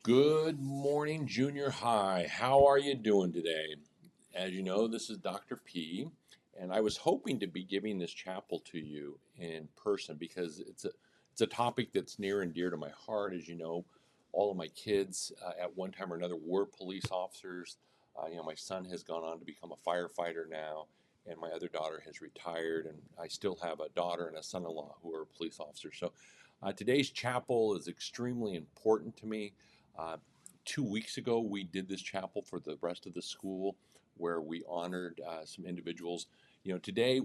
Good morning, junior high. How are you doing today? As you know, this is Dr. P, and I was hoping to be giving this chapel to you in person because it's a topic that's near and dear to my heart. As you know, all of my kids at one time or another were police officers. My son has gone on to become a firefighter now, and my other daughter has retired, and I still have a daughter and a son-in-law who are police officers. So, today's chapel is extremely important to me. Uh, 2 weeks ago, we did this chapel for the rest of the school where we honored some individuals. Today,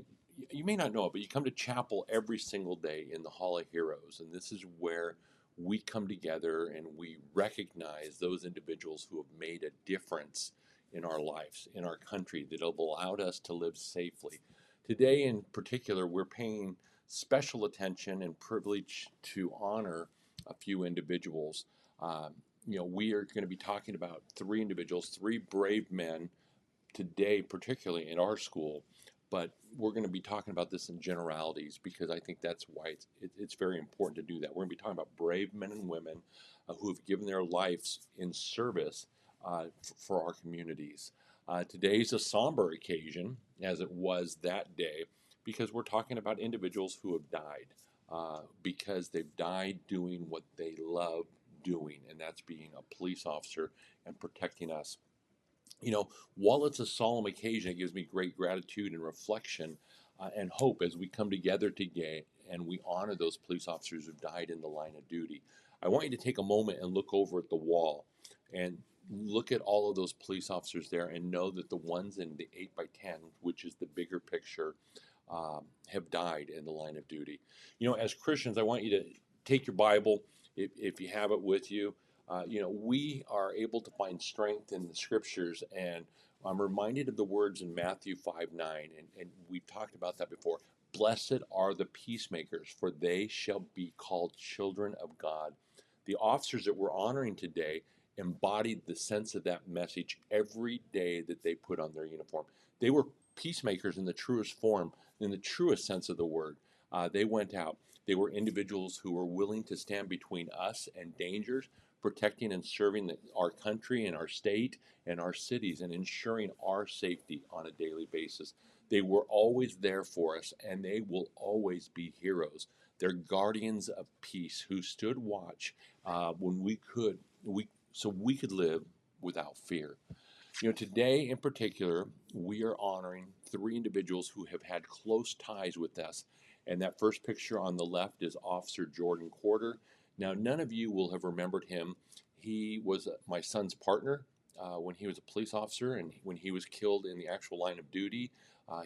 you may not know it, but you come to chapel every single day in the Hall of Heroes. And this is where we come together and we recognize those individuals who have made a difference in our lives, in our country, that have allowed us to live safely. Today, in particular, we're paying special attention and privilege to honor a few individuals. Um, we are going to be talking about three individuals, three brave men today, particularly in our school. But we're going to be talking about this in generalities because I think that's why it's very important to do that. We're going to be talking about brave men and women who have given their lives in service for our communities. Today's a somber occasion, as it was that day, because we're talking about individuals who have died because they've died doing what they love doing, and that's being a police officer and protecting us. While it's a solemn occasion, it gives me great gratitude and reflection and hope as we come together today and we honor those police officers who died in the line of duty. I want you to take a moment and look over at the wall and look at all of those police officers there and know that the ones in the 8 by 10, which is the bigger picture, have died in the line of duty. As Christians, I want you to take your Bible, if you have it with you. We are able to find strength in the scriptures, and I'm reminded of the words in Matthew 5:9, and we've talked about that before. Blessed are the peacemakers, for they shall be called children of God. The officers that we're honoring today embodied the sense of that message every day that they put on their uniform. They were peacemakers in the truest form, in the truest sense of the word. They went out. They were individuals who were willing to stand between us and dangers, protecting and serving our country and our state and our cities and ensuring our safety on a daily basis. They were always there for us, and they will always be heroes. They're guardians of peace who stood watch when we could live without fear. Today in particular, we are honoring three individuals who have had close ties with us. And that first picture on the left is Officer Jordan Corder. Now, none of you will have remembered him. He was my son's partner when he was a police officer, and when he was killed in the actual line of duty.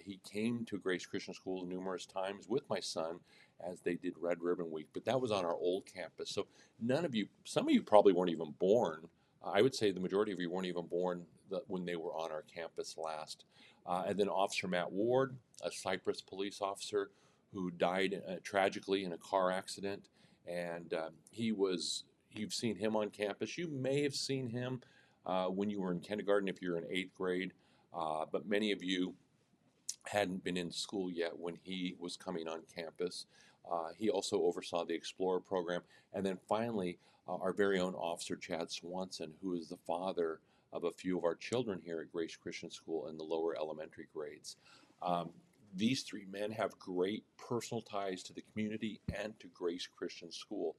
He came to Grace Christian School numerous times with my son as they did Red Ribbon Week, but that was on our old campus. So none of you, some of you probably weren't even born. I would say the majority of you weren't even born when they were on our campus last. And then Officer Matt Ward, a Cypress police officer who died tragically in a car accident. And you've seen him on campus. You may have seen him when you were in kindergarten if you're in eighth grade. But many of you hadn't been in school yet when he was coming on campus. He also oversaw the Explorer program. And then finally, our very own Officer Chad Swanson, who is the father of a few of our children here at Grace Christian School in the lower elementary grades. Um, these three men have great personal ties to the community and to Grace Christian School.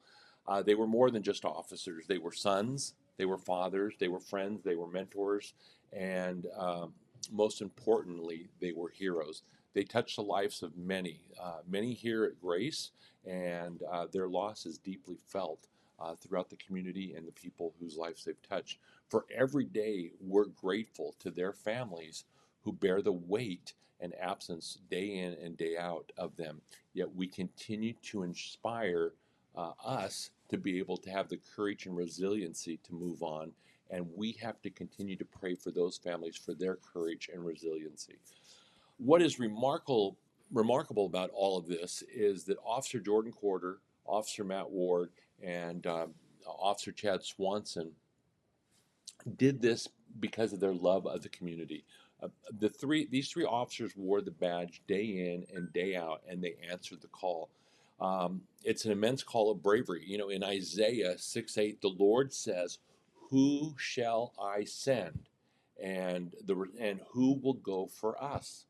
They were more than just officers. They were sons, they were fathers, they were friends, they were mentors, and most importantly, they were heroes. They touched the lives of many here at Grace, and their loss is deeply felt throughout the community and the people whose lives they've touched. For every day, we're grateful to their families who bear the weight and absence day in and day out of them. Yet we continue to inspire us to be able to have the courage and resiliency to move on, and we have to continue to pray for those families for their courage and resiliency. What is remarkable about all of this is that Officer Jordan Corder, Officer Matt Ward, and Officer Chad Swanson did this because of their love of the community. These three officers wore the badge day in and day out, and they answered the call. It's an immense call of bravery. In Isaiah 6:8, the Lord says, who shall I send? And who will go for us?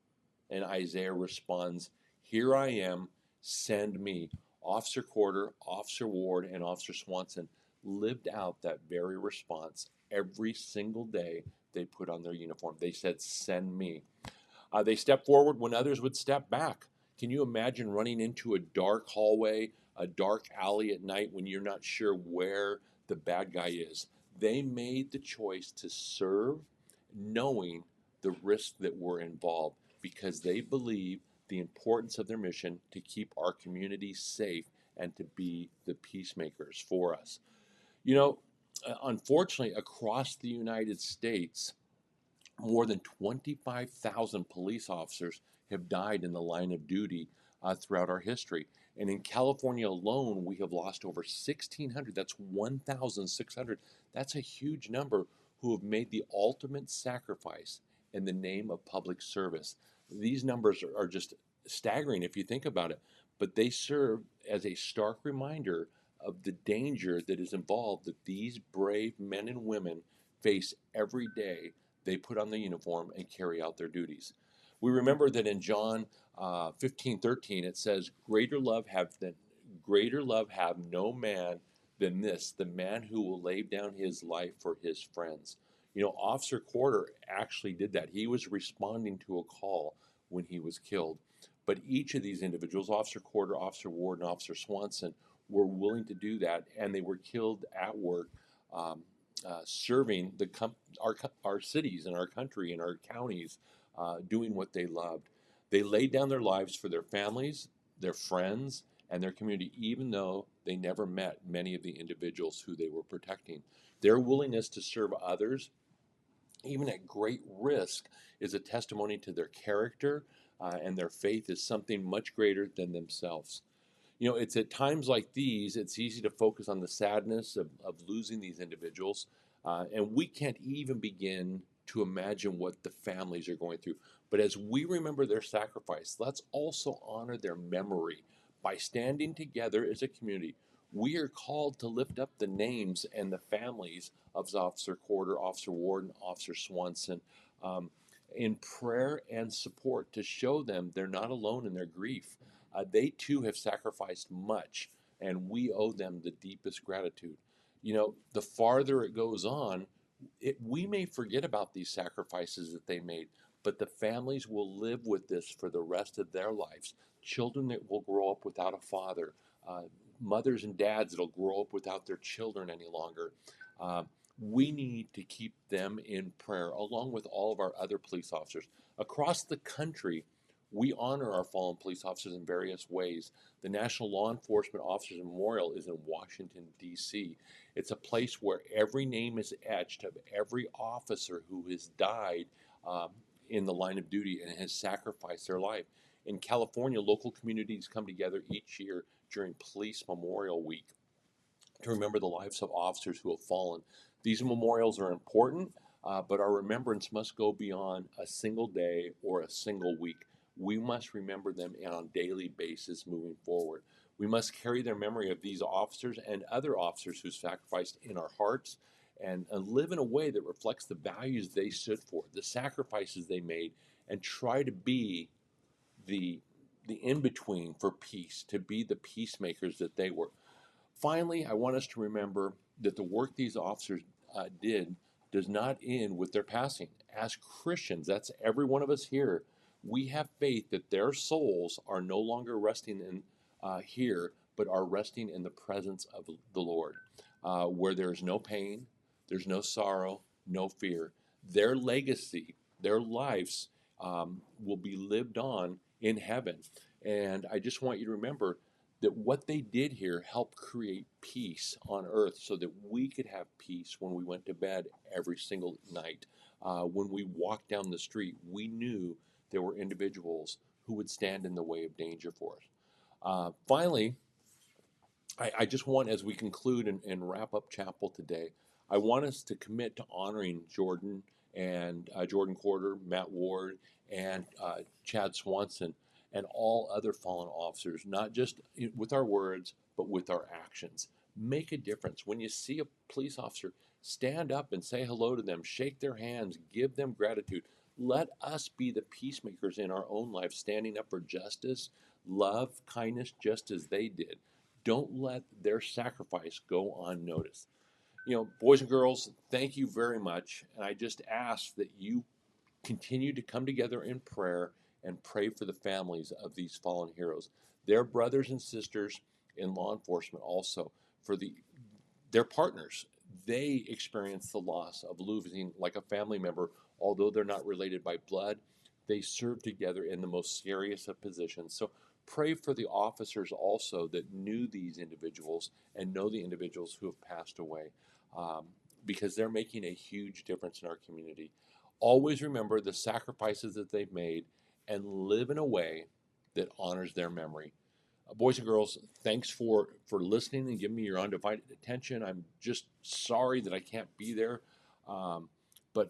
And Isaiah responds, here I am, send me. Officer Corder, Officer Ward, and Officer Swanson lived out that very response every single day they put on their uniform. They said, send me. They stepped forward when others would step back. Can you imagine running into a dark hallway, a dark alley at night when you're not sure where the bad guy is? They made the choice to serve, knowing the risks that were involved because they believe the importance of their mission to keep our communities safe and to be the peacemakers for us. You know, unfortunately, across the United States, more than 25,000 police officers have died in the line of duty throughout our history. And in California alone, we have lost over 1,600. That's 1,600. That's a huge number who have made the ultimate sacrifice in the name of public service. These numbers are just staggering if you think about it, but they serve as a stark reminder of the danger that is involved that these brave men and women face every day they put on the uniform and carry out their duties. We remember that in John 15:13 it says, greater love have no man than this, the man who will lay down his life for his friends." You know, Officer Corder actually did that. He was responding to a call when he was killed. But each of these individuals, Officer Corder, Officer Ward, and Officer Swanson, were willing to do that, and they were killed at work, serving our cities and our country and our counties, doing what they loved. They laid down their lives for their families, their friends, and their community, even though they never met many of the individuals who they were protecting. Their willingness to serve others, even at great risk, is a testimony to their character, and their faith is something much greater than themselves. You know, it's at times like these, it's easy to focus on the sadness of losing these individuals, and we can't even begin to imagine what the families are going through. But as we remember their sacrifice, let's also honor their memory by standing together as a community. We are called to lift up the names and the families of Officer Corder, Officer Ward, and Officer Swanson, in prayer and support to show them they're not alone in their grief. They too have sacrificed much, and we owe them the deepest gratitude. You know, the farther it goes on, we may forget about these sacrifices that they made, but the families will live with this for the rest of their lives. Children that will grow up without a father, mothers and dads that'll grow up without their children any longer. We need to keep them in prayer, along with all of our other police officers. Across the country, we honor our fallen police officers in various ways. The National Law Enforcement Officers Memorial is in Washington, D.C. It's a place where every name is etched of every officer who has died in the line of duty and has sacrificed their life. In California, local communities come together each year during Police Memorial Week to remember the lives of officers who have fallen. These memorials are important, but our remembrance must go beyond a single day or a single week. We must remember them on a daily basis moving forward. We must carry their memory of these officers and other officers who sacrificed in our hearts, and live in a way that reflects the values they stood for, the sacrifices they made, and try to be the in between for peace, to be the peacemakers that they were. Finally, I want us to remember that the work these officers did does not end with their passing. As Christians, that's every one of us here, we have faith that their souls are no longer resting in here, but are resting in the presence of the Lord, where there is no pain, there's no sorrow, no fear. Their legacy, their lives will be lived on in heaven. And I just want you to remember that what they did here helped create peace on earth so that we could have peace when we went to bed every single night. When we walked down the street, we knew there were individuals who would stand in the way of danger for us. Finally, I just want, as we conclude and wrap up chapel today, I want us to commit to honoring Jordan and Jordan Corder, Matt Ward, and Chad Swanson, and all other fallen officers, not just with our words, but with our actions. Make a difference. When you see a police officer, stand up and say hello to them, shake their hands, give them gratitude. Let us be the peacemakers in our own life, standing up for justice, love, kindness, just as they did. Don't let their sacrifice go unnoticed. Boys and girls, thank you very much. And I just ask that you continue to come together in prayer and pray for the families of these fallen heroes, their brothers and sisters in law enforcement, also for their partners. They experience the loss of losing like a family member, although they're not related by blood. They serve together in the most serious of positions. So pray for the officers also that knew these individuals and know the individuals who have passed away, um, because they're making a huge difference in our community. Always remember the sacrifices that they've made and live in a way that honors their memory. Boys and girls, thanks for listening and giving me your undivided attention. I'm just sorry that I can't be there, um, but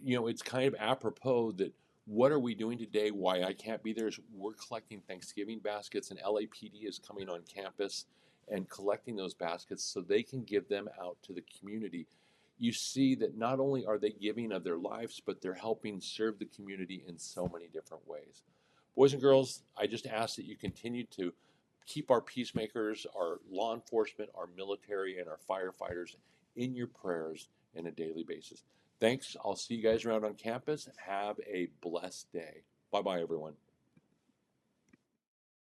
it's kind of apropos that what are we doing today? Why I can't be there is we're collecting Thanksgiving baskets, and LAPD is coming on campus and collecting those baskets so they can give them out to the community. You see that not only are they giving of their lives, but they're helping serve the community in so many different ways. Boys and girls, I just ask that you continue to keep our peacemakers, our law enforcement, our military, and our firefighters in your prayers on a daily basis. Thanks. I'll see you guys around on campus. Have a blessed day. Bye bye, everyone.